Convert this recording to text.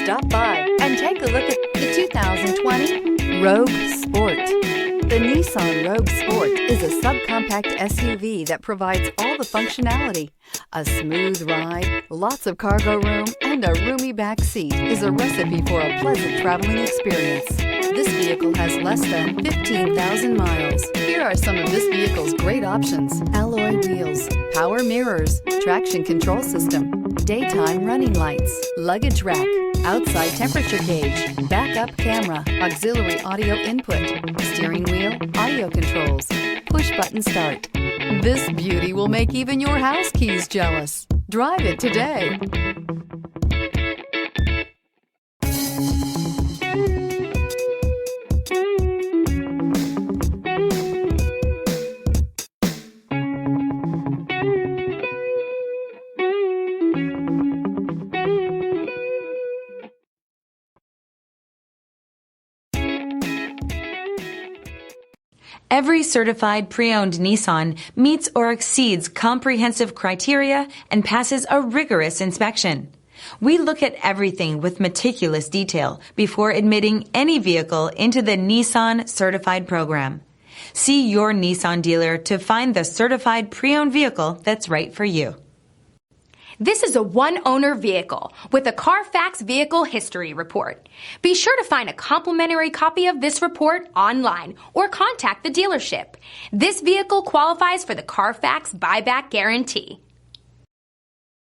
Stop by and take a look at the 2020 Rogue Sport. The Nissan Rogue Sport is a subcompact SUV that provides all the functionality. A smooth ride, lots of cargo room, and a roomy back seat is a recipe for a pleasant traveling experience. This vehicle has less than 15,000 miles. Here are some of this vehicle's great options: alloy wheels, power mirrors, traction control system, daytime running lights, luggage rack, outside temperature gauge, backup camera, auxiliary audio input, steering wheel audio controls, push button start. This beauty will make even your house keys jealous. Drive it today. Every certified pre-owned Nissan meets or exceeds comprehensive criteria and passes a rigorous inspection. We look at everything with meticulous detail before admitting any vehicle into the Nissan Certified Program. See your Nissan dealer to find the certified pre-owned vehicle that's right for you. This is a one-owner vehicle with a Carfax Vehicle History Report. Be sure to find a complimentary copy of this report online or contact the dealership. This vehicle qualifies for the Carfax Buyback Guarantee.